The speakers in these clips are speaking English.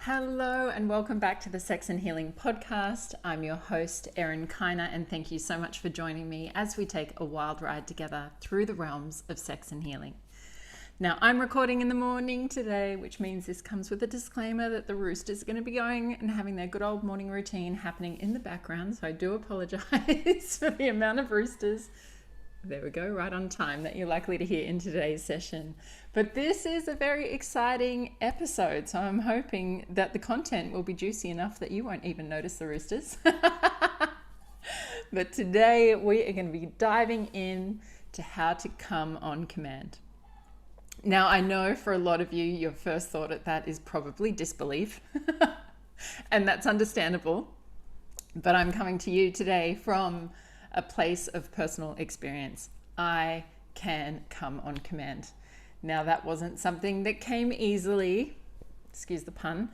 Hello and welcome back to the Sex and Healing podcast. I'm your host, Erin, and thank you so much for joining me as we take a wild ride together through the realms of sex and healing. Now, I'm recording in the morning today, which means this comes with a disclaimer that the roosters are going to be going and having their good old morning routine happening in the background. So I do apologize for the amount of roosters. There we go, right on time, that you're likely to hear in today's session. But this is a very exciting episode, so I'm hoping that the content will be juicy enough that you won't even notice the roosters. But today we are going to be diving in to how to come on command. Now, I know for a lot of you, your first thought at that is probably disbelief, and that's understandable. But I'm coming to you today from a place of personal experience. I can come on command. Now, that wasn't something that came easily, excuse the pun.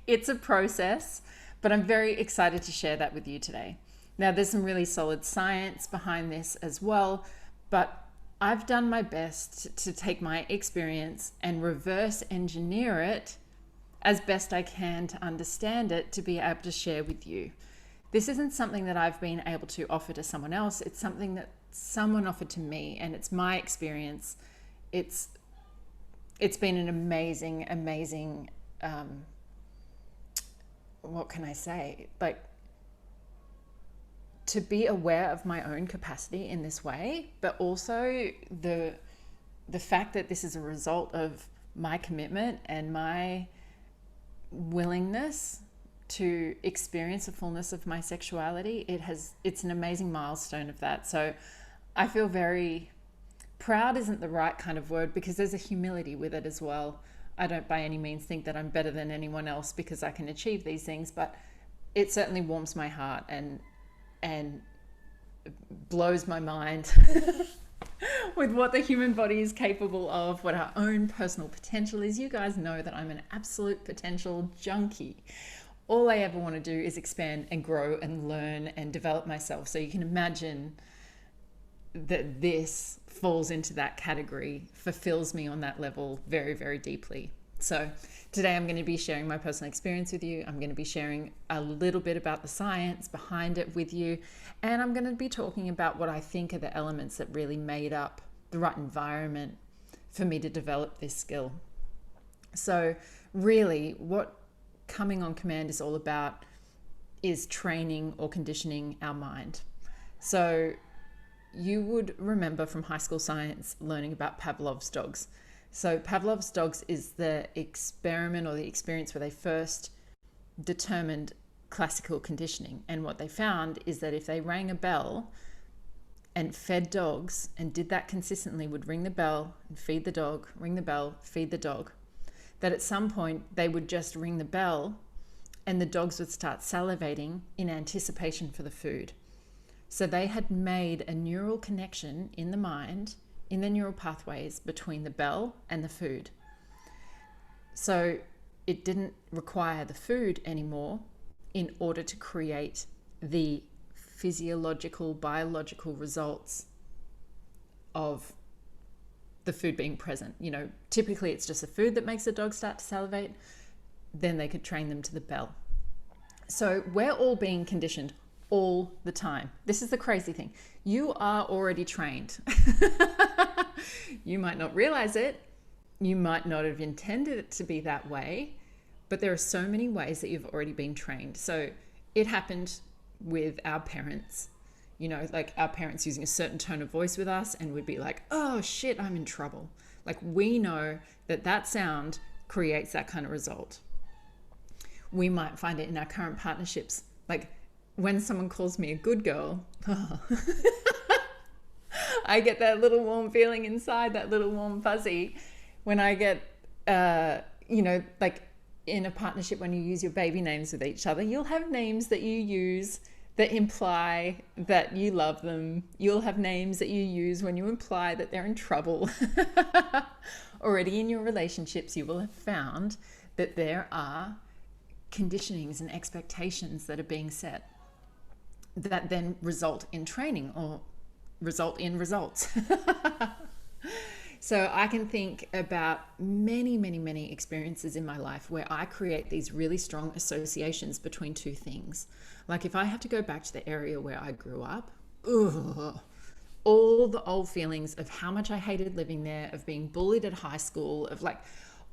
It's a process, but I'm very excited to share that with you today. Now, there's some really solid science behind this as well, but I've done my best to take my experience and reverse engineer it as best I can to understand it, to be able to share with you. This isn't something that I've been able to offer to someone else. It's something that someone offered to me, and it's my experience. It's been an amazing, what can I say? Like, to be aware of my own capacity in this way, but also the fact that this is a result of my commitment and my willingness to experience the fullness of my sexuality. It's an amazing milestone of that. So I feel very proud, isn't the right kind of word, because there's a humility with it as well. I don't by any means think that I'm better than anyone else because I can achieve these things, but it certainly warms my heart and blows my mind with what the human body is capable of, what our own personal potential is. You guys know that I'm an absolute potential junkie. All I ever want to do is expand and grow and learn and develop myself. So you can imagine that this falls into that category, fulfills me on that level very, very deeply. So today I'm going to be sharing my personal experience with you. I'm going to be sharing a little bit about the science behind it with you. And I'm going to be talking about what I think are the elements that really made up the right environment for me to develop this skill. So really, what coming on command is all about is training or conditioning our mind. So you would remember from high school science learning about Pavlov's dogs. So Pavlov's dogs is the experiment or the experience where they first determined classical conditioning. And what they found is that if they rang a bell and fed dogs and did that consistently, would ring the bell and feed the dog, ring the bell, feed the dog, that at some point they would just ring the bell and the dogs would start salivating in anticipation for the food. So they had made a neural connection in the mind, in the neural pathways between the bell and the food. So it didn't require the food anymore in order to create the physiological, biological results of the food being present. You know, typically it's just the food that makes the dog start to salivate. Then they could train them to the bell. So we're all being conditioned all the time. This is the crazy thing. You are already trained. You might not realize it. You might not have intended it to be that way, but there are so many ways that you've already been trained. So it happened with our parents. You know, like our parents using a certain tone of voice with us and would be like, oh shit, I'm in trouble. Like, we know that that sound creates that kind of result. We might find it in our current partnerships. Like when someone calls me a good girl, oh, I get that little warm feeling inside, that little warm fuzzy. When I get, like in a partnership, when you use your baby names with each other, you'll have names that you use that imply that you love them. You'll have names that you use when you imply that they're in trouble. Already in your relationships, you will have found that there are conditionings and expectations that are being set that then result in training or result in results. So I can think about many, many, many experiences in my life where I create these really strong associations between two things. Like if I have to go back to the area where I grew up, ugh, all the old feelings of how much I hated living there, of being bullied at high school, of like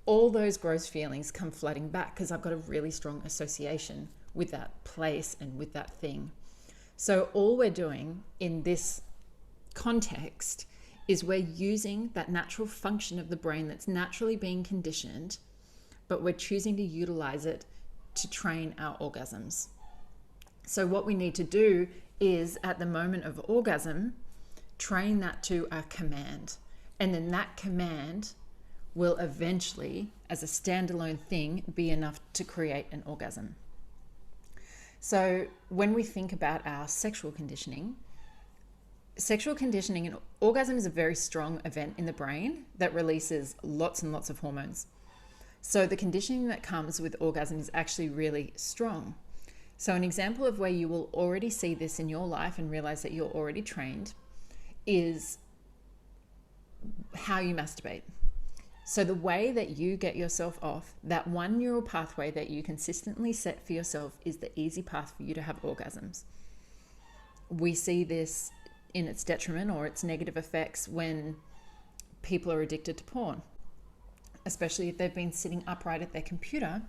all those gross feelings come flooding back because I've got a really strong association with that place and with that thing. So all we're doing in this context is we're using that natural function of the brain that's naturally being conditioned, but we're choosing to utilize it to train our orgasms. So what we need to do is at the moment of orgasm, train that to a command. And then that command will eventually, as a standalone thing, be enough to create an orgasm. So when we think about our sexual conditioning and orgasm is a very strong event in the brain that releases lots and lots of hormones. So the conditioning that comes with orgasm is actually really strong. So an example of where you will already see this in your life and realize that you're already trained is how you masturbate. So the way that you get yourself off, that one neural pathway that you consistently set for yourself is the easy path for you to have orgasms. We see this in its detriment or its negative effects when people are addicted to porn, especially if they've been sitting upright at their computer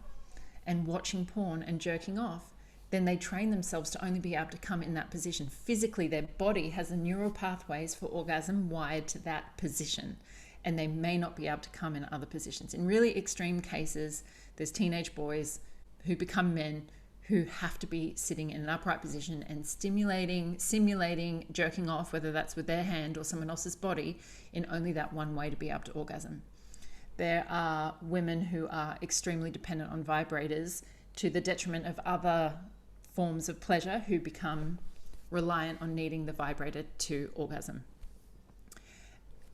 and watching porn and jerking off. Then they train themselves to only be able to come in that position. Physically, their body has the neural pathways for orgasm wired to that position, and they may not be able to come in other positions. In really extreme cases, there's teenage boys who become men who have to be sitting in an upright position and simulating jerking off, whether that's with their hand or someone else's body, in only that one way to be able to orgasm. There are women who are extremely dependent on vibrators to the detriment of other forms of pleasure who become reliant on needing the vibrator to orgasm.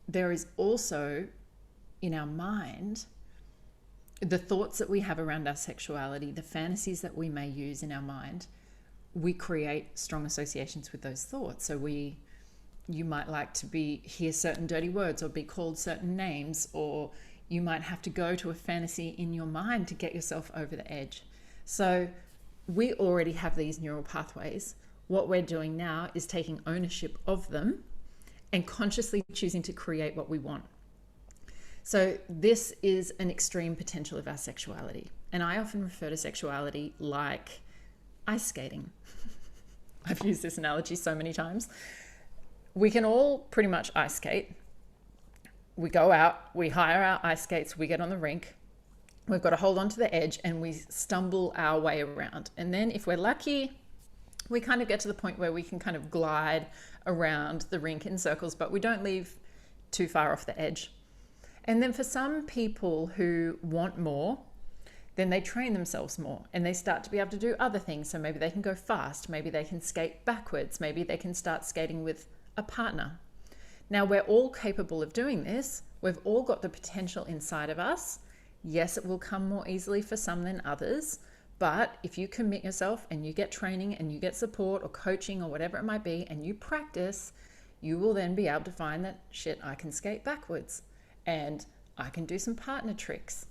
There is also in our mind the thoughts that we have around our sexuality, the fantasies that we may use in our mind. We create strong associations with those thoughts. So you might like to hear certain dirty words or be called certain names, or you might have to go to a fantasy in your mind to get yourself over the edge. So we already have these neural pathways. What we're doing now is taking ownership of them and consciously choosing to create what we want. So this is an extreme potential of our sexuality. And I often refer to sexuality like ice skating. I've used this analogy so many times. We can all pretty much ice skate. We go out, we hire our ice skates, we get on the rink. We've got to hold on to the edge and we stumble our way around. And then if we're lucky, we kind of get to the point where we can kind of glide around the rink in circles, but we don't leave too far off the edge. And then for some people who want more, then they train themselves more and they start to be able to do other things. So maybe they can go fast, maybe they can skate backwards, maybe they can start skating with a partner. Now we're all capable of doing this. We've all got the potential inside of us. Yes, it will come more easily for some than others, but if you commit yourself and you get training and you get support or coaching or whatever it might be, and you practice, you will then be able to find that, shit, I can skate backwards and I can do some partner tricks.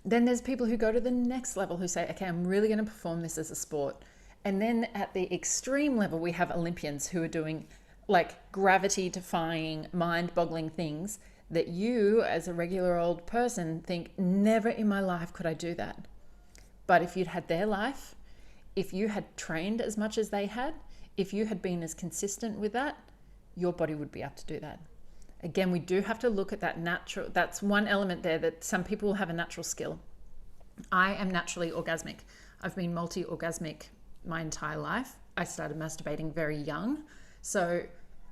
Then there's people who go to the next level who say, okay, I'm really going to perform this as a sport. And then at the extreme level, we have Olympians who are doing like gravity defying, mind boggling things that you as a regular old person think, never in my life could I do that. But if you'd had their life, if you had trained as much as they had, if you had been as consistent with that, your body would be able to do that. Again, we do have to look at that natural, that's one element there, that some people have a natural skill. I am naturally orgasmic. I've been multi-orgasmic my entire life. I started masturbating very young. So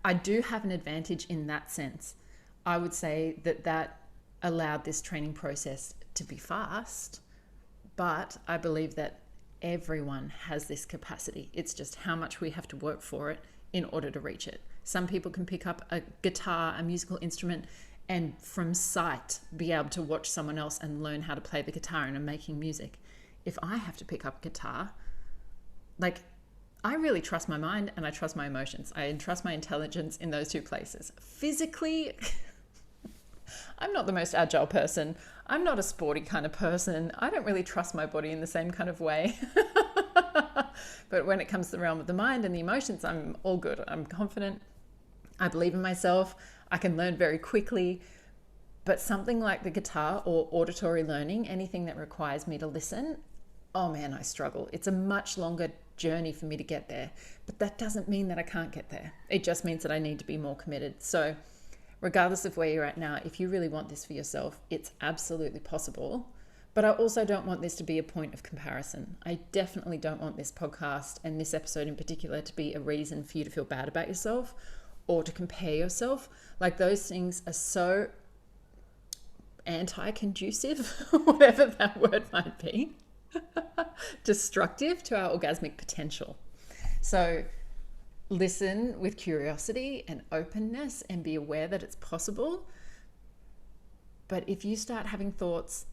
I do have an advantage in that sense. I would say that allowed this training process to be fast, but I believe that everyone has this capacity. It's just how much we have to work for it in order to reach it. Some people can pick up a guitar, a musical instrument, and from sight be able to watch someone else and learn how to play the guitar and are making music. If I have to pick up a guitar, like, I really trust my mind and I trust my emotions. I trust my intelligence in those two places. Physically, I'm not the most agile person. I'm not a sporty kind of person. I don't really trust my body in the same kind of way. But when it comes to the realm of the mind and the emotions, I'm all good. I'm confident. I believe in myself. I can learn very quickly. But something like the guitar or auditory learning, anything that requires me to listen, oh man, I struggle. It's a much longer journey for me to get there. But that doesn't mean that I can't get there. It just means that I need to be more committed. So regardless of where you're at now, if you really want this for yourself, it's absolutely possible. But I also don't want this to be a point of comparison. I definitely don't want this podcast and this episode in particular to be a reason for you to feel bad about yourself or to compare yourself. Like, those things are so anti-conducive, whatever that word might be, destructive to our orgasmic potential. So listen with curiosity and openness and be aware that it's possible. But if you start having thoughts,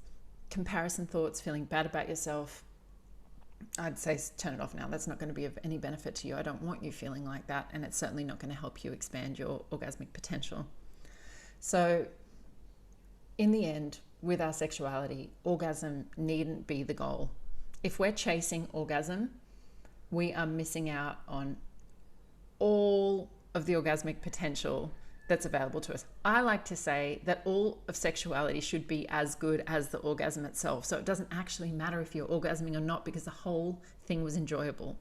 comparison thoughts, feeling bad about yourself, I'd say turn it off now. That's not going to be of any benefit to you. I don't want you feeling like that, and it's certainly not going to help you expand your orgasmic potential. So in the end, with our sexuality, orgasm needn't be the goal. If we're chasing orgasm, we are missing out on all of the orgasmic potential that's available to us. I like to say that all of sexuality should be as good as the orgasm itself. So it doesn't actually matter if you're orgasming or not, because the whole thing was enjoyable.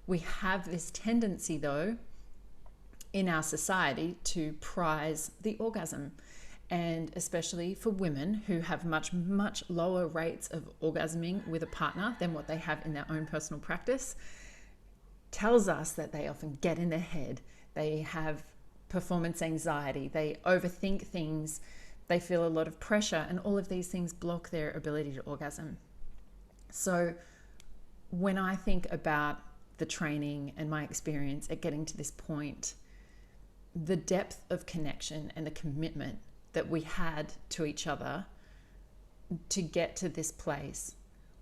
We have this tendency, though, in our society to prize the orgasm. And especially for women who have much, much lower rates of orgasming with a partner than what they have in their own personal practice, tells us that they often get in their head. They have performance anxiety. They overthink things. They feel a lot of pressure, and all of these things block their ability to orgasm. So when I think about the training and my experience at getting to this point, the depth of connection and the commitment that we had to each other to get to this place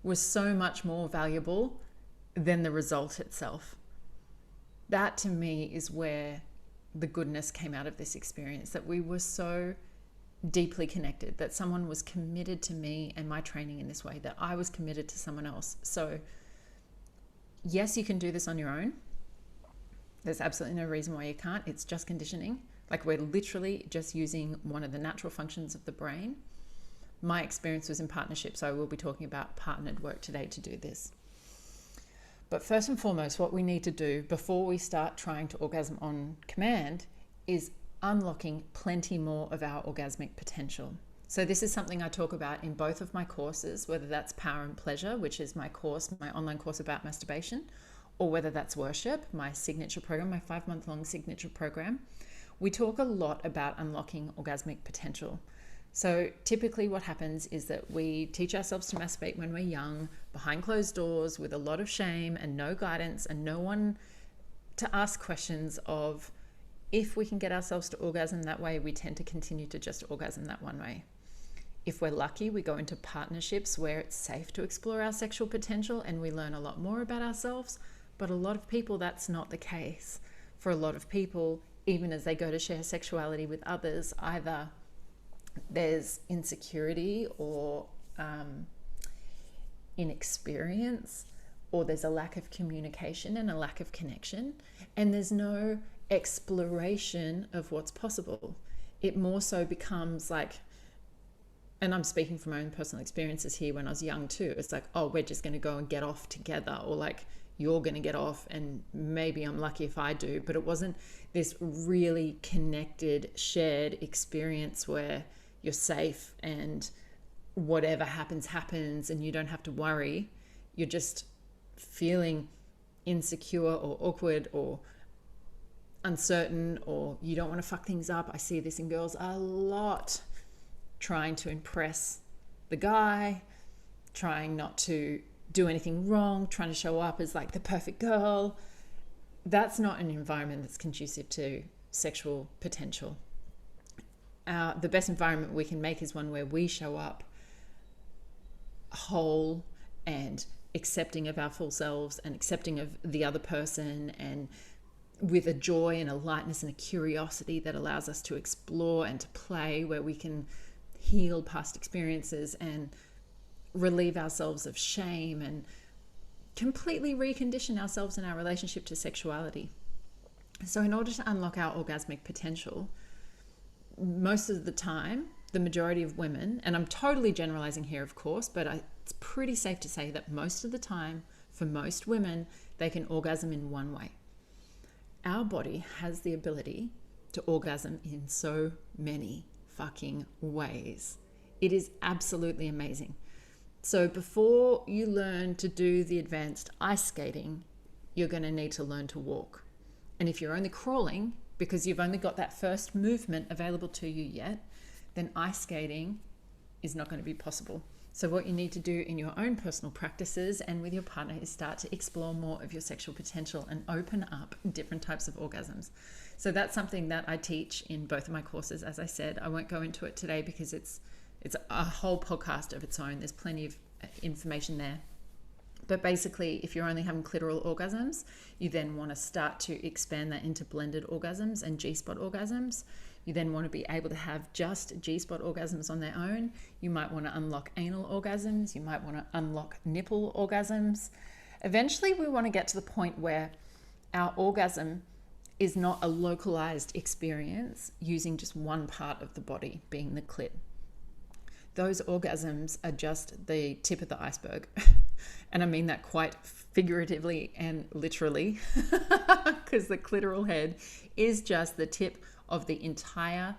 was so much more valuable than the result itself. That to me is where the goodness came out of this experience, that we were so deeply connected, that someone was committed to me and my training in this way, that I was committed to someone else. So yes, you can do this on your own. There's absolutely no reason why you can't. It's just conditioning. Like, we're literally just using one of the natural functions of the brain. My experience was in partnership, so I will be talking about partnered work today to do this. But first and foremost, what we need to do before we start trying to orgasm on command is unlocking plenty more of our orgasmic potential. So this is something I talk about in both of my courses, whether that's Power and Pleasure, which is my course, my online course about masturbation, or whether that's Worship, my signature program, my 5-month-long signature program. We talk a lot about unlocking orgasmic potential. So typically what happens is that we teach ourselves to masturbate when we're young, behind closed doors, with a lot of shame and no guidance and no one to ask questions of if we can get ourselves to orgasm that way. We tend to continue to just orgasm that one way. If we're lucky, we go into partnerships where it's safe to explore our sexual potential and we learn a lot more about ourselves. But a lot of people, that's not the case. For a lot of people, even as they go to share sexuality with others, either there's insecurity or inexperience, or there's a lack of communication and a lack of connection, and there's no exploration of what's possible. It more so becomes like, and I'm speaking from my own personal experiences here when I was young too, it's like, oh, we're just going to go and get off together, or like, you're going to get off and maybe I'm lucky if I do. But it wasn't this really connected, shared experience where you're safe and whatever happens, happens, and you don't have to worry. You're just feeling insecure or awkward or uncertain, or you don't want to fuck things up. I see this in girls a lot, trying to impress the guy, trying not to do anything wrong, trying to show up as like the perfect girl. That's not an environment that's conducive to sexual potential. The best environment we can make is one where we show up whole and accepting of our full selves and accepting of the other person and with a joy and a lightness and a curiosity that allows us to explore and to play, where we can heal past experiences and relieve ourselves of shame and completely recondition ourselves in our relationship to sexuality. So in order to unlock our orgasmic potential, most of the time, the majority of women, and I'm totally generalizing here, of course, but it's pretty safe to say that most of the time, for most women, they can orgasm in one way. Our body has the ability to orgasm in so many fucking ways. It is absolutely amazing. So before you learn to do the advanced ice skating, you're going to need to learn to walk. And if you're only crawling because you've only got that first movement available to you yet, then ice skating is not going to be possible. So what you need to do in your own personal practices and with your partner is start to explore more of your sexual potential and open up different types of orgasms. So that's something that I teach in both of my courses. As I said, I won't go into it today because it's a whole podcast of its own. There's plenty of information there. But basically, if you're only having clitoral orgasms, you then want to start to expand that into blended orgasms and G-spot orgasms. You then want to be able to have just G-spot orgasms on their own. You might want to unlock anal orgasms. You might want to unlock nipple orgasms. Eventually, we want to get to the point where our orgasm is not a localized experience using just one part of the body, being the clit. Those orgasms are just the tip of the iceberg. And I mean that quite figuratively and literally, because the clitoral head is just the tip of the entire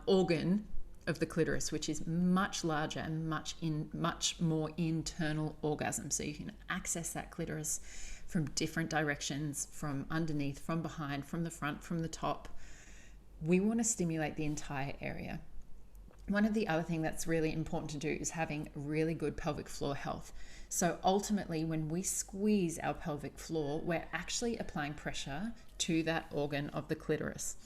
organ of the clitoris, which is much larger and much more internal orgasm. So you can access that clitoris from different directions, from underneath, from behind, from the front, from the top. We want to stimulate the entire area. One of the other things that's really important to do is having really good pelvic floor health. So ultimately, when we squeeze our pelvic floor, we're actually applying pressure to that organ of the clitoris.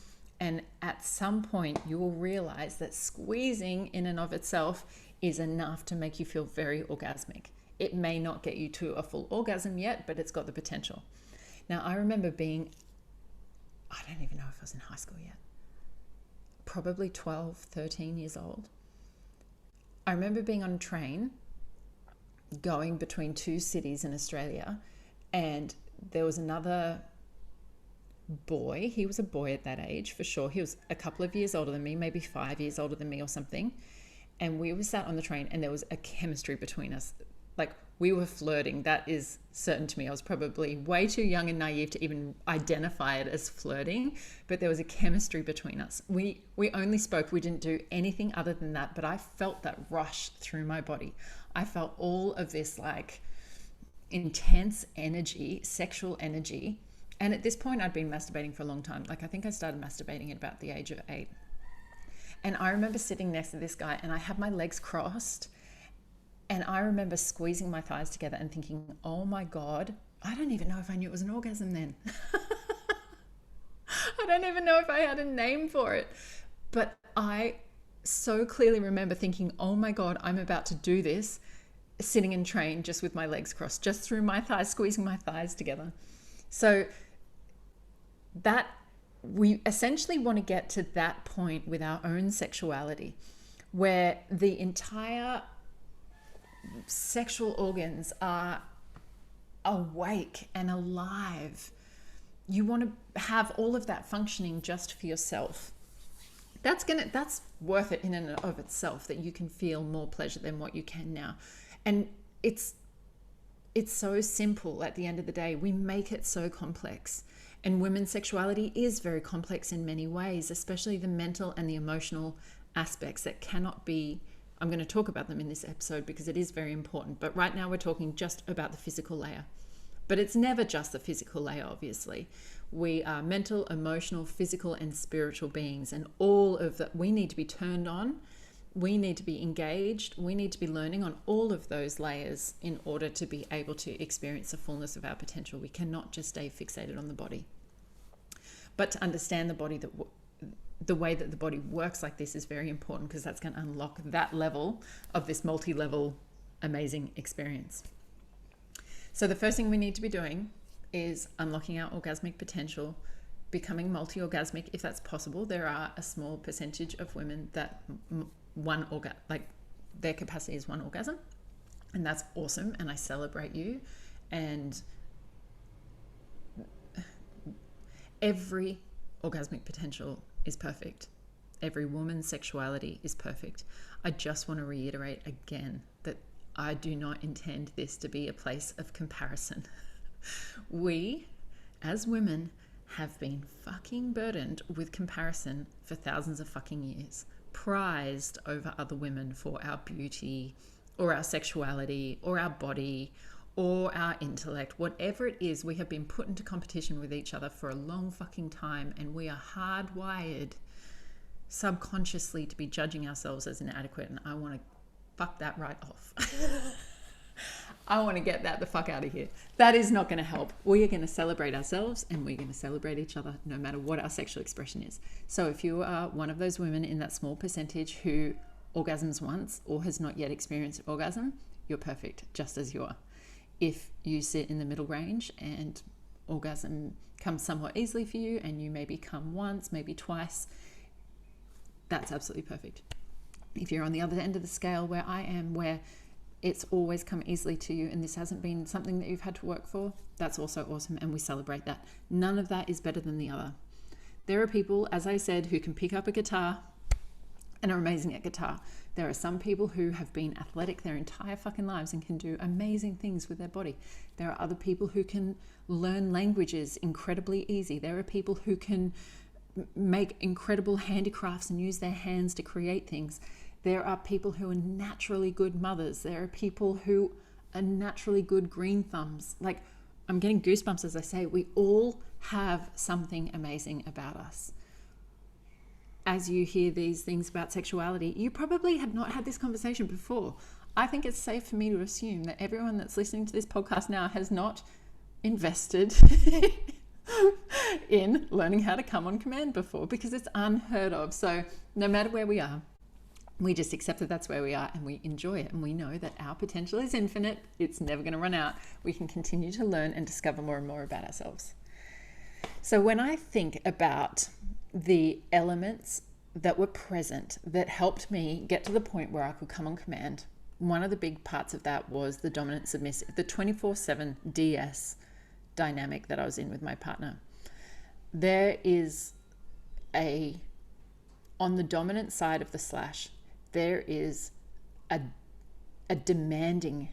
And at some point, you will realize that squeezing in and of itself is enough to make you feel very orgasmic. It may not get you to a full orgasm yet, but it's got the potential. Now, I remember I don't even know if I was in high school yet, probably 12, 13 years old. I remember being on a train going between two cities in Australia, and there was another boy. He was a boy at that age for sure. He was a couple of years older than me, maybe 5 years older than me or something. And we were sat on the train and there was a chemistry between us. Like, we were flirting. That is certain to me. I was probably way too young and naive to even identify it as flirting, but there was a chemistry between us. We only spoke. We didn't do anything other than that, but I felt that rush through my body. I felt all of this like intense energy, sexual energy. And at this point, I'd been masturbating for a long time. Like, I think I started masturbating at about the age of 8. And I remember sitting next to this guy and I had my legs crossed. And I remember squeezing my thighs together and thinking, oh my God, I don't even know if I knew it was an orgasm then. I don't even know if I had a name for it. But I so clearly remember thinking, oh my God, I'm about to do this, sitting in train just with my legs crossed, just through my thighs, squeezing my thighs together. So that we essentially want to get to that point with our own sexuality, where the entire sexual organs are awake and alive. You want to have all of that functioning just for yourself. That's worth it in and of itself, that you can feel more pleasure than what you can now. And it's so simple at the end of the day. We make it so complex. And women's sexuality is very complex in many ways, especially the mental and the emotional aspects that cannot be. I'm going to talk about them in this episode because it is very important. But right now we're talking just about the physical layer. But it's never just the physical layer, obviously. We are mental, emotional, physical, and spiritual beings. And all of that, we need to be turned on. We need to be engaged. We need to be learning on all of those layers in order to be able to experience the fullness of our potential. We cannot just stay fixated on the body. But to understand the body, the way that the body works like this is very important, because that's going to unlock that level of this multi-level amazing experience. So the first thing we need to be doing is unlocking our orgasmic potential, becoming multi-orgasmic if that's possible. There are a small percentage of women that their capacity is one orgasm, and that's awesome, and I celebrate you. And every orgasmic potential is perfect. Every woman's sexuality is perfect. I just want to reiterate again that I do not intend this to be a place of comparison. We, as women, have been fucking burdened with comparison for thousands of fucking years, prized over other women for our beauty or our sexuality or our body or our intellect. Whatever it is, we have been put into competition with each other for a long fucking time, and we are hardwired subconsciously to be judging ourselves as inadequate, and I want to fuck that right off. I want to get that the fuck out of here. That is not going to help. We are going to celebrate ourselves, and we're going to celebrate each other no matter what our sexual expression is. So if you are one of those women in that small percentage who orgasms once or has not yet experienced orgasm, you're perfect just as you are. If you sit in the middle range and orgasm comes somewhat easily for you, and you maybe come once, maybe twice, that's absolutely perfect. If you're on the other end of the scale where I am, where it's always come easily to you and this hasn't been something that you've had to work for, that's also awesome, and we celebrate that. None of that is better than the other. There are people, as I said, who can pick up a guitar and are amazing at guitar. There are some people who have been athletic their entire fucking lives and can do amazing things with their body. There are other people who can learn languages incredibly easy. There are people who can make incredible handicrafts and use their hands to create things. There are people who are naturally good mothers. There are people who are naturally good green thumbs. Like, I'm getting goosebumps as I say, we all have something amazing about us. As you hear these things about sexuality, you probably have not had this conversation before. I think it's safe for me to assume that everyone that's listening to this podcast now has not invested in learning how to come on command before, because it's unheard of. So no matter where we are, we just accept that that's where we are, and we enjoy it, and we know that our potential is infinite. It's never going to run out. We can continue to learn and discover more and more about ourselves. So when I think about the elements that were present that helped me get to the point where I could come on command, one of the big parts of that was the dominant submissive, the 24/7 DS dynamic that I was in with my partner. There is on the dominant side of the slash, there is a demanding,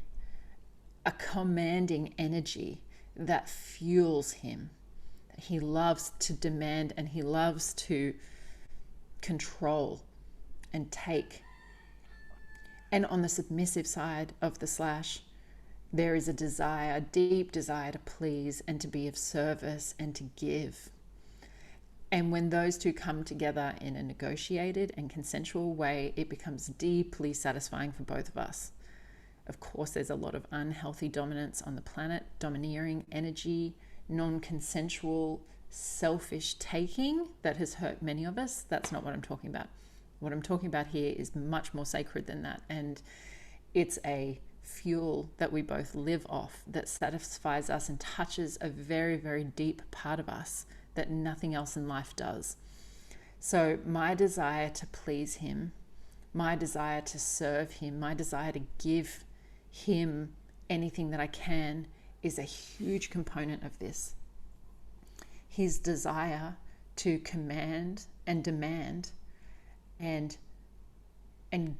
a commanding energy that fuels him. He loves to demand, and he loves to control and take. And on the submissive side of the slash, there is a desire, a deep desire to please and to be of service and to give. And when those two come together in a negotiated and consensual way, it becomes deeply satisfying for both of us. Of course, there's a lot of unhealthy dominance on the planet, domineering energy, non-consensual, selfish taking that has hurt many of us. That's not what I'm talking about. What I'm talking about here is much more sacred than that. And it's a fuel that we both live off that satisfies us and touches a very, very deep part of us that nothing else in life does. So my desire to please him, my desire to serve him, my desire to give him anything that I can is a huge component of this. His desire to command and demand and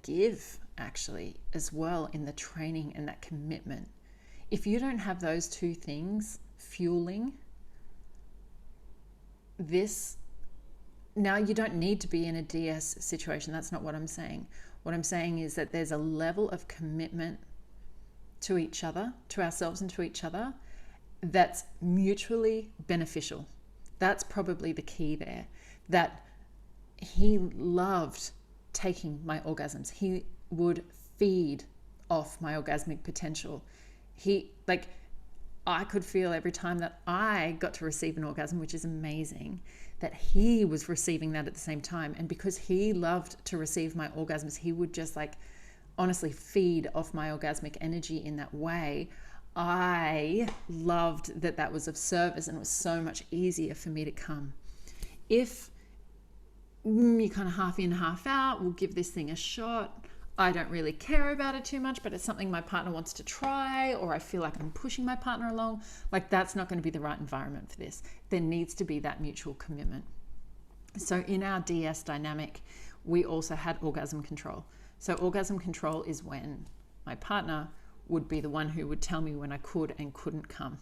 give, actually, as well, in the training and that commitment. If you don't have those two things fueling this, now you don't need to be in a DS situation. That's not what I'm saying. What I'm saying is that there's a level of commitment to each other, to ourselves and to each other, that's mutually beneficial. That's probably the key there. That he loved taking my orgasms. He would feed off my orgasmic potential. I could feel every time that I got to receive an orgasm, which is amazing, that he was receiving that at the same time. And because he loved to receive my orgasms, he would just honestly feed off my orgasmic energy in that way. I loved that was of service, and it was so much easier for me to come. If you're kind of half in, half out, we'll give this thing a shot. I don't really care about it too much, but it's something my partner wants to try, or I feel like I'm pushing my partner along. Like, that's not going to be the right environment for this. There needs to be that mutual commitment. So in our DS dynamic, we also had orgasm control. So orgasm control is when my partner would be the one who would tell me when I could and couldn't come.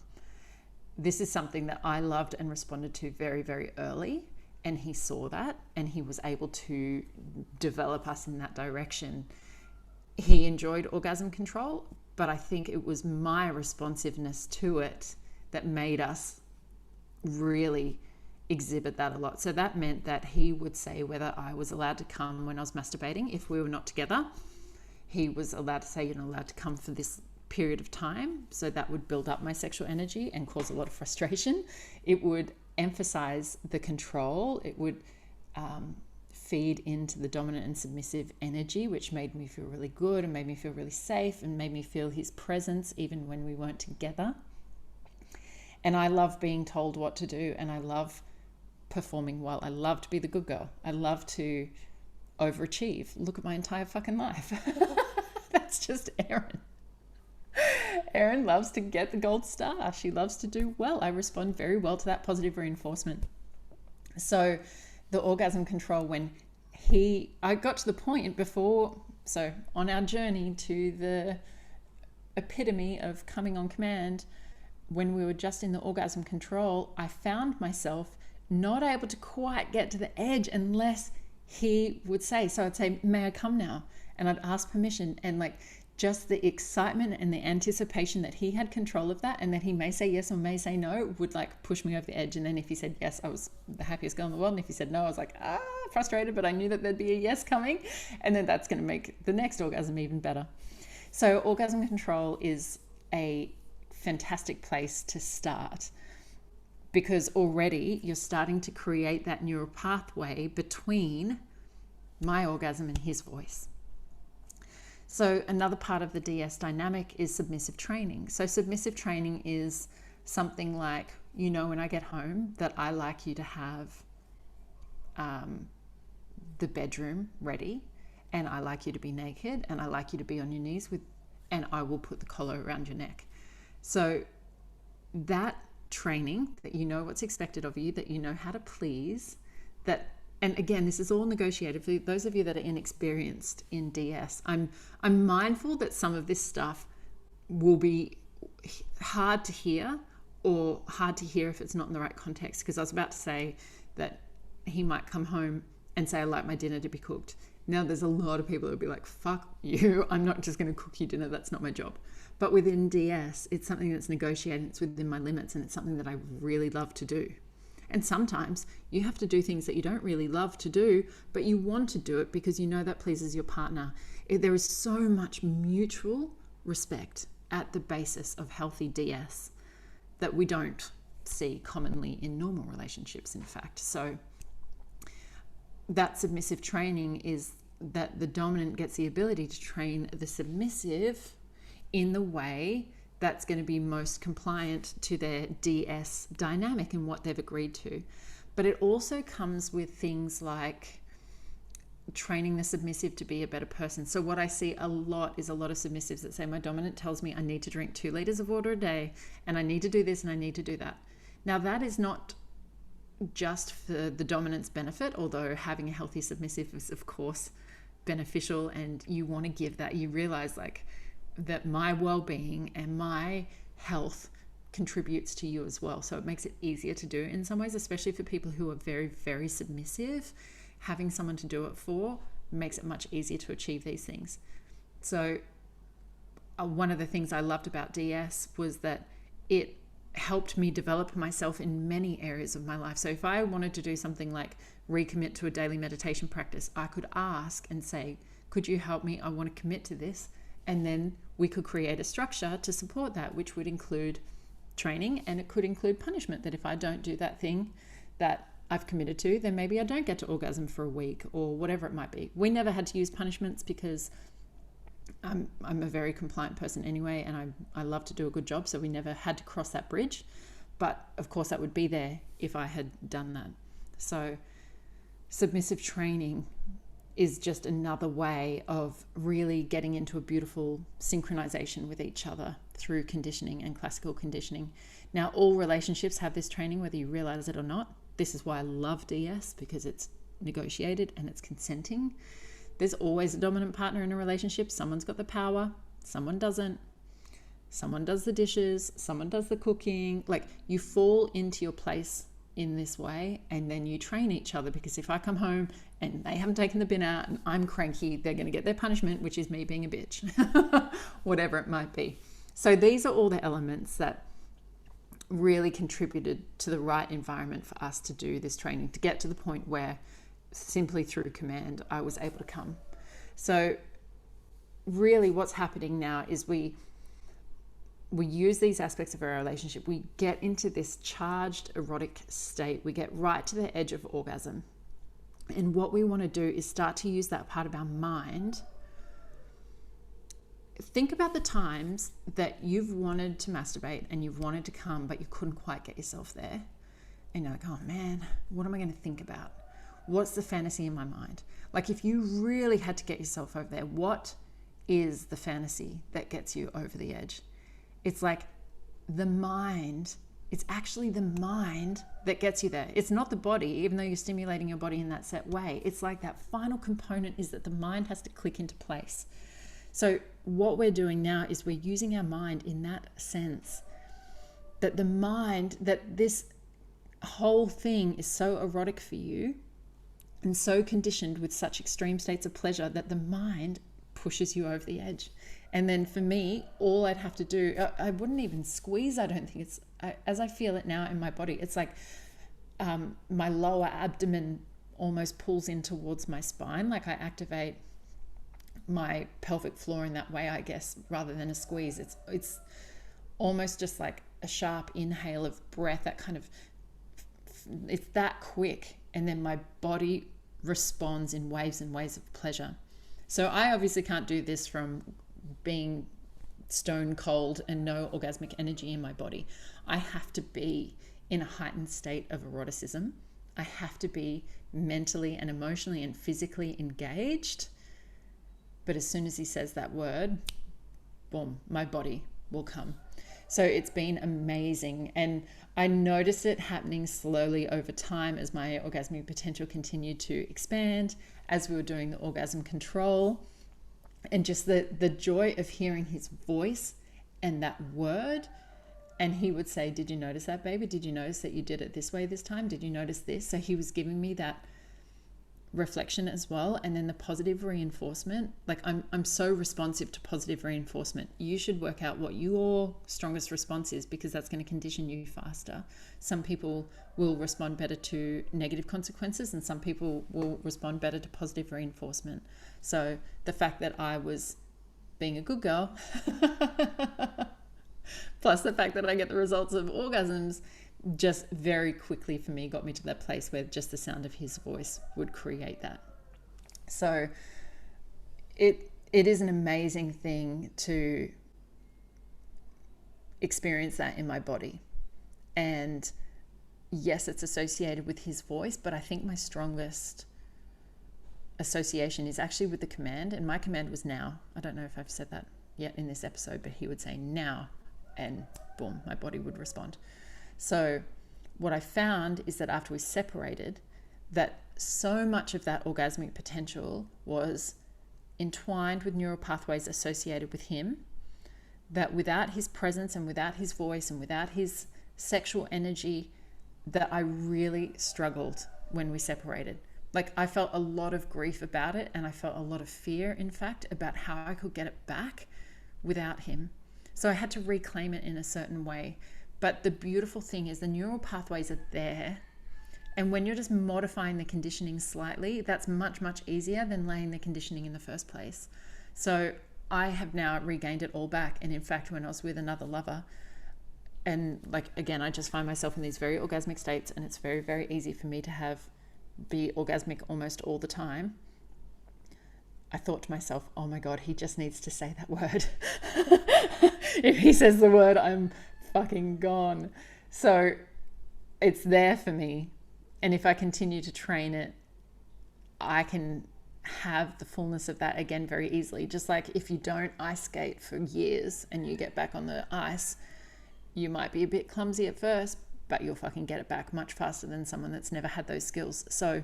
This is something that I loved and responded to very, very early. And he saw that, and he was able to develop us in that direction. He enjoyed orgasm control, but I think it was my responsiveness to it that made us really exhibit that a lot. So that meant that he would say whether I was allowed to come when I was masturbating if we were not together. He was allowed to say, you're not allowed to come for this period of time. So that would build up my sexual energy and cause a lot of frustration. It would emphasize the control. It would feed into the dominant and submissive energy, which made me feel really good and made me feel really safe and made me feel his presence even when we weren't together. And I love being told what to do, and I love performing well. I love to be the good girl. I love to overachieve. Look at my entire fucking life. That's just Erin. Erin loves to get the gold star. She loves to do well. I respond very well to that positive reinforcement. So the orgasm control, when I got to the point before, so on our journey to the epitome of coming on command, when we were just in the orgasm control, I found myself not able to quite get to the edge unless he would say. So I'd say, may I come now? And I'd ask permission, and like just the excitement and the anticipation that he had control of that, and that he may say yes or may say no, would like push me over the edge. And then if he said yes, I was the happiest girl in the world. And if he said no, I was like, frustrated, but I knew that there'd be a yes coming. And then that's going to make the next orgasm even better. So orgasm control is a fantastic place to start, because already you're starting to create that neural pathway between my orgasm and his voice. So another part of the DS dynamic is submissive training. So submissive training is something like, when I get home that I like you to have the bedroom ready, and I like you to be naked, and I like you to be on your knees and I will put the collar around your neck. So that training, that you know what's expected of you, that you know how to please, and again, this is all negotiated. For those of you that are inexperienced in DS, I'm mindful that some of this stuff will be hard to hear, or hard to hear if it's not in the right context. Because I was about to say that he might come home and say, I like my dinner to be cooked. Now there's a lot of people that will be like, fuck you, I'm not just going to cook you dinner, that's not my job. But within DS, it's something that's negotiated, it's within my limits, and it's something that I really love to do. And sometimes you have to do things that you don't really love to do, but you want to do it because you know that pleases your partner. There is so much mutual respect at the basis of healthy DS that we don't see commonly in normal relationships, in fact. So that submissive training is that the dominant gets the ability to train the submissive in the way that's going to be most compliant to their DS dynamic and what they've agreed to. But it also comes with things like training the submissive to be a better person. So what I see a lot is a lot of submissives that say, my dominant tells me I need to drink 2 liters of water a day, and I need to do this and I need to do that. Now that is not just for the dominant's benefit, although having a healthy submissive is of course beneficial, and you want to give that. You realize that my well-being and my health contributes to you as well. So it makes it easier to do in some ways, especially for people who are very, very submissive. Having someone to do it for makes it much easier to achieve these things. So one of the things I loved about DS was that it helped me develop myself in many areas of my life. So if I wanted to do something like recommit to a daily meditation practice, I could ask and say, could you help me? I want to commit to this. And then we could create a structure to support that, which would include training, and it could include punishment, that if I don't do that thing that I've committed to, then maybe I don't get to orgasm for a week or whatever it might be. We never had to use punishments because I'm a very compliant person anyway, and I love to do a good job, so we never had to cross that bridge. But of course that would be there if I had done that. So submissive training is just another way of really getting into a beautiful synchronization with each other through conditioning and classical conditioning. Now, all relationships have this training, whether you realize it or not. This is why I love DS, because it's negotiated and it's consenting. There's always a dominant partner in a relationship. Someone's got the power, someone doesn't. Someone does the dishes, someone does the cooking. Like, you fall into your place in this way, and then you train each other, because if I come home and they haven't taken the bin out and I'm cranky, they're going to get their punishment, which is me being a bitch, whatever it might be. So these are all the elements that really contributed to the right environment for us to do this training, to get to the point where simply through command I was able to come. So really what's happening now is we use these aspects of our relationship. We get into this charged erotic state. We get right to the edge of orgasm. And what we want to do is start to use that part of our mind. Think about the times that you've wanted to masturbate and you've wanted to come, but you couldn't quite get yourself there. And you're like, oh man, what am I going to think about? What's the fantasy in my mind? Like, if you really had to get yourself over there, what is the fantasy that gets you over the edge? It's like the mind. It's actually the mind that gets you there. It's not the body, even though you're stimulating your body in that set way. It's like that final component is that the mind has to click into place. So what we're doing now is we're using our mind in that sense, that the mind, that this whole thing is so erotic for you and so conditioned with such extreme states of pleasure that the mind pushes you over the edge. And then for me, all I'd have to do, I wouldn't even squeeze. I don't think as I feel it now in my body, it's like my lower abdomen almost pulls in towards my spine. Like, I activate my pelvic floor in that way, I guess, rather than a squeeze. It's almost just like a sharp inhale of breath, that kind of, it's that quick. And then my body responds in waves and waves of pleasure. So I obviously can't do this from being stone cold and no orgasmic energy in my body. I have to be in a heightened state of eroticism. I have to be mentally and emotionally and physically engaged. But as soon as he says that word, boom, my body will come. So it's been amazing. And I noticed it happening slowly over time as my orgasmic potential continued to expand, as we were doing the orgasm control. And just the joy of hearing his voice and that word. And he would say, did you notice that, baby? Did you notice that you did it this way this time? Did you notice this? So he was giving me that reflection as well. And then the positive reinforcement. Like, I'm so responsive to positive reinforcement. You should work out what your strongest response is, because that's going to condition you faster. Some people will respond better to negative consequences, and some people will respond better to positive reinforcement. So the fact that I was being a good girl, plus the fact that I get the results of orgasms, just very quickly for me got me to that place where just the sound of his voice would create that. So it is an amazing thing to experience that in my body. And yes, it's associated with his voice, but I think my strongest association is actually with the command. And my command was now. I don't know if I've said that yet in this episode, but he would say now, and boom, my body would respond. So what I found is that after we separated, that so much of that orgasmic potential was entwined with neural pathways associated with him, that without his presence and without his voice and without his sexual energy, that I really struggled when we separated. Like, I felt a lot of grief about it, and I felt a lot of fear, in fact, about how I could get it back without him. So I had to reclaim it in a certain way. But the beautiful thing is the neural pathways are there. And when you're just modifying the conditioning slightly, that's much, much easier than laying the conditioning in the first place. So I have now regained it all back. And in fact, when I was with another lover, and like, again, I just find myself in these very orgasmic states, and it's very, very easy for me to be orgasmic almost all the time. I thought to myself, oh my God, he just needs to say that word. If he says the word, I'm fucking gone. So it's there for me. And if I continue to train it, I can have the fullness of that again very easily. Just like if you don't ice skate for years and you get back on the ice, you might be a bit clumsy at first, but you'll fucking get it back much faster than someone that's never had those skills. So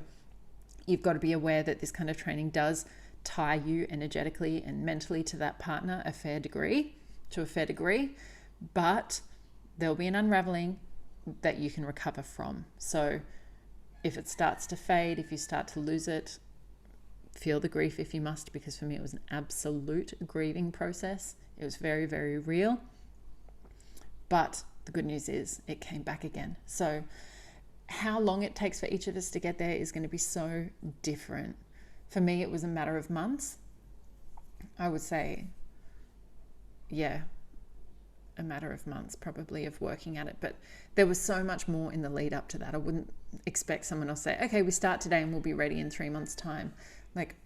you've got to be aware that this kind of training does tie you energetically and mentally to that partner to a fair degree, but there'll be an unraveling that you can recover from. So if it starts to fade, if you start to lose it, feel the grief if you must, because for me it was an absolute grieving process. It was very, very real. But the good news is it came back again. So how long it takes for each of us to get there is going to be so different. For me, it was a matter of months. I would say, yeah, a matter of months probably of working at it. But there was so much more in the lead up to that. I wouldn't expect someone else to say, okay, we start today and we'll be ready in 3 months' time. Like,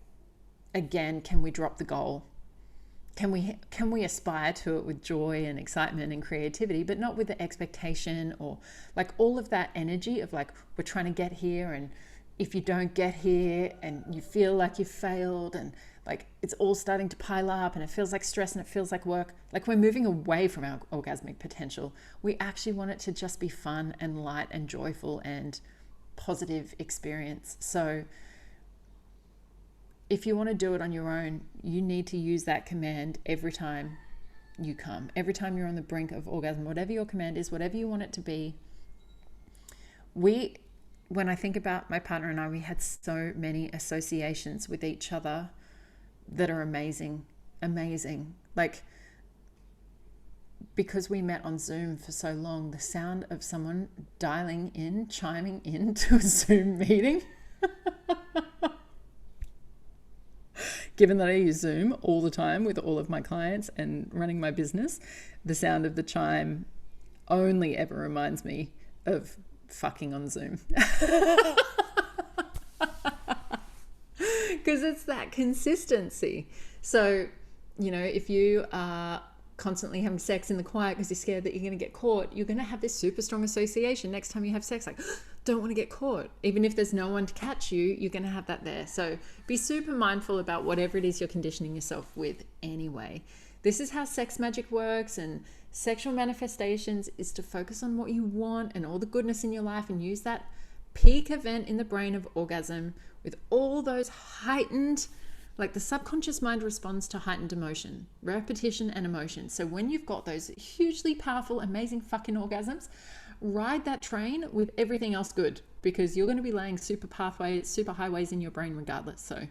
again, can we drop the goal? Can we aspire to it with joy and excitement and creativity, but not with the expectation or like all of that energy of like, we're trying to get here, and if you don't get here and you feel like you've failed, and like it's all starting to pile up and it feels like stress and it feels like work, like we're moving away from our orgasmic potential. We actually want it to just be fun and light and joyful and positive experience. So if you want to do it on your own, you need to use that command every time you come. Every time you're on the brink of orgasm, whatever your command is, whatever you want it to be. When I think about my partner and I, we had so many associations with each other that are amazing. Like, because we met on Zoom for so long, the sound of someone chiming into a Zoom meeting. Given that I use Zoom all the time with all of my clients and running my business, the sound of the chime only ever reminds me of fucking on Zoom. Because it's that consistency. So, if you are constantly having sex in the quiet because you're scared that you're going to get caught, you're going to have this super strong association next time you have sex, like, don't want to get caught. Even if there's no one to catch you, you're going to have that there. So be super mindful about whatever it is you're conditioning yourself with anyway. This is how sex magic works, and sexual manifestations is to focus on what you want and all the goodness in your life, and use that peak event in the brain of orgasm with all those heightened, like the subconscious mind responds to heightened emotion, repetition and emotion. So when you've got those hugely powerful, amazing fucking orgasms, ride that train with everything else good, because you're going to be laying super highways in your brain regardless. So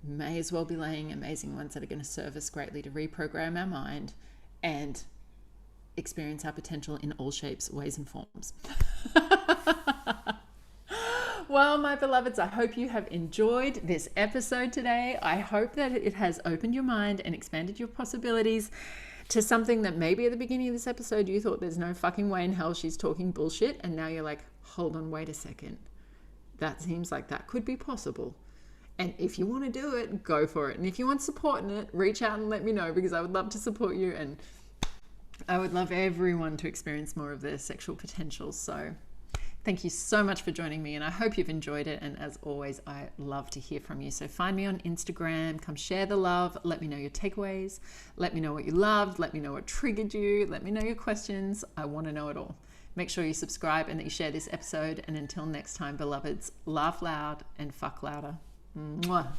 may as well be laying amazing ones that are going to serve us greatly to reprogram our mind and experience our potential in all shapes, ways and forms. Well, my beloveds, I hope you have enjoyed this episode today. I hope that it has opened your mind and expanded your possibilities to something that maybe at the beginning of this episode you thought there's no fucking way in hell she's talking bullshit, and now you're like, hold on, wait a second. That seems like that could be possible. And if you want to do it, go for it. And if you want support in it, reach out and let me know, because I would love to support you, and I would love everyone to experience more of their sexual potential. So thank you so much for joining me, and I hope you've enjoyed it. And as always, I love to hear from you. So find me on Instagram, come share the love, let me know your takeaways, let me know what you loved, let me know what triggered you, let me know your questions. I want to know it all. Make sure you subscribe and that you share this episode. And until next time, beloveds, laugh loud and fuck louder. Mwah.